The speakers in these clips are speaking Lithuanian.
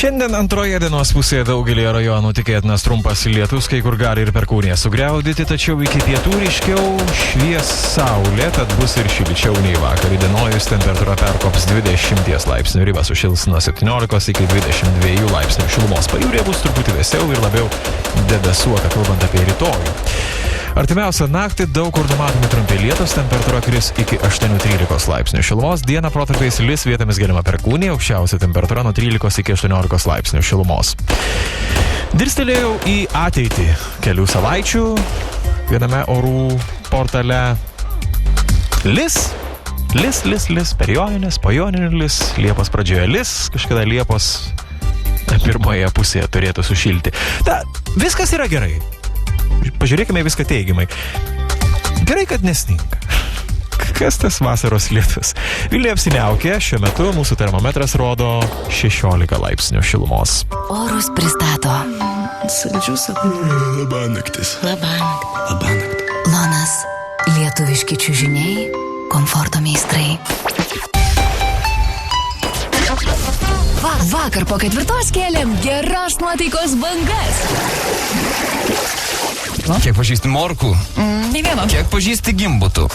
Šiandien antroje dienos pusėje daugelį rajonų tikėtinas trumpas lietus, kai kur gali ir perkūnija sugriaudyti, tačiau iki pietų ryškiau švies saulė, tad bus ir šilčiau nei vakar. Įdienojus temperatūra perkops 20 laipsnių ribą, sušils nuo 17 iki 22 laipsnių šilumos. Pajūryje bus truputį vėsiau ir labiau debesuota, kalbant apie rytojų. Artimiausią naktį daug kur numatomi trumpi lietus, temperatūra kris iki 8-13 laipsnių šilumos, dieną protarpiais lis, vietomis galima perkūnija, aukščiausia temperatūra nuo 13 iki 18 laipsnių šilumos. Dirstelėjau į ateitį kelių savaičių viename orų portale. Lis, per Jonines, po Joninių lis, Liepos pradžioje lis, kažkada Liepos pirmoje pusėje turėtų sušilti. Viskas yra gerai. Pažiūrėkime viską teigiamai. Gerai, kad nesninga. Kas tas vasaros lietus? Vilniuje apsiniaukė, šiuo metu mūsų termometras rodo 16 laipsnių šilumos. Orus pristato saldžių sapnų. Labanaktis. Labanakt. Lonas. Lietuviški čiužiniai, komforto meistrai. Vakar po 4 kėlėm geros nuotaikos bangas. Kiek pažįsti morkų? Nei vieno. Kiek pažįsti gimbutų?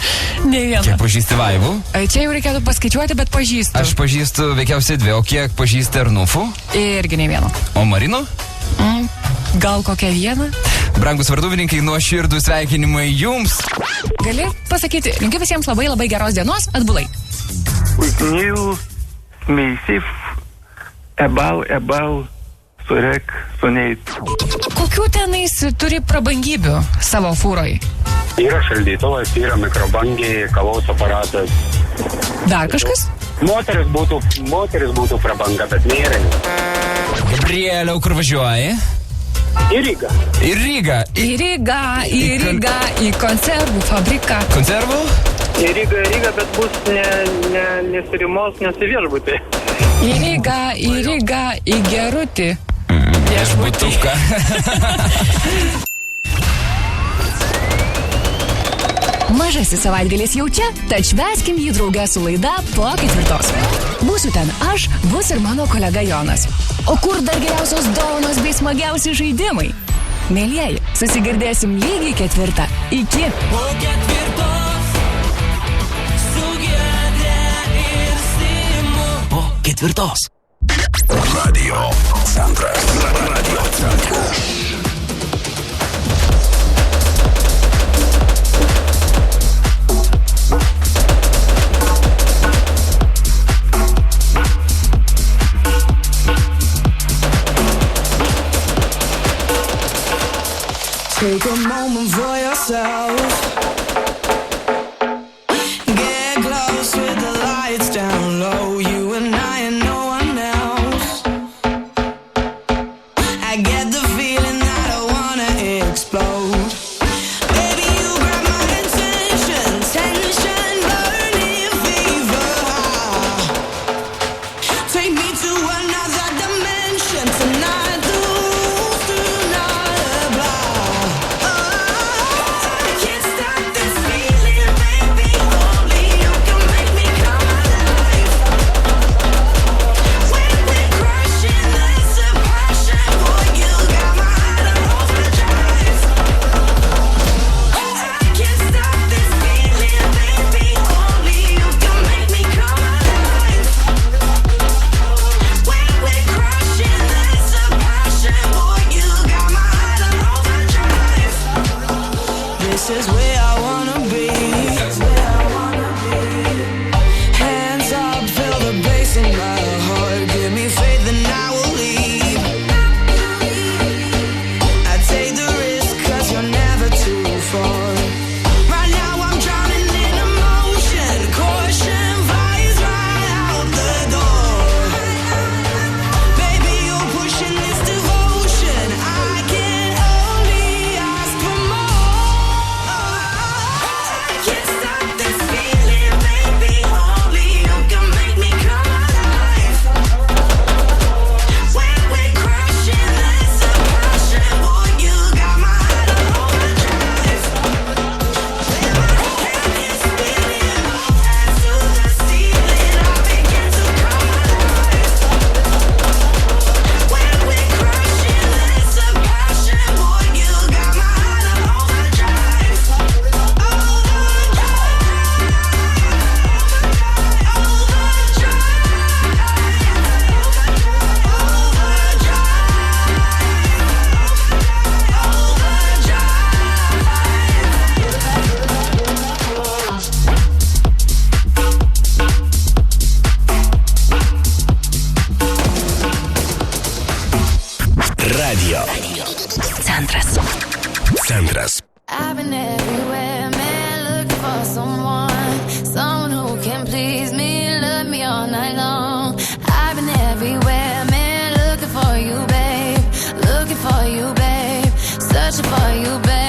Nei vieno. Kiek pažįsti vaivų? Čia jau reikėtų paskaičiuoti, bet pažįstu. Aš pažįstu veikiausiai 2, o kiek pažįsti arnufų? Irgi nei vieno. O marinų? Gal kokią vieną? Brangus varduvininkai, nuoširdų sveikinimai jums. Gali pasakyti, linkiu visiems labai labai geros dienos, atbulai. New Macyf Ebal surek suneit. Kokių tenais turi prabangybių savo fūroj? Yra šaldytuvas, yra mikrobangiai, kavos aparatas. Dar kažkas? Moteris būtų prabanga, bet nėra. Gabrieliau, kur važiuoji? Į Rygą. Į Rygą. Į Rygą, į konservų fabriką. Konservų? Į Rygą, bet bus nesirimos, nesiviešbutį. Į Rygą, į Gerutį. Viešbutuką. Mažasis savaitgalis jau čia, tad švęskim jį draugę su laida po 4. Būsiu ten aš, bus ir mano kolega Jonas. O kur dar geriausios dovanos bei smagiausi žaidimai? Mielieji, susigirdėsim lygiai 4. Iki. Po 4 su Giedre ir Simu. Po 4. Radio centras. Take a moment for yourself. Get close with the lights down low. You and I and no one else. I get the feeling that I wanna explode. Baby, you grab my attention. Tension, burning fever. Take me to another dimension tonight. The rules do not apply. Can't stop. centras. I've been everywhere, man, looking for someone who can please me, love me all night long. I've been everywhere, man, looking for you, babe, searching for you, babe.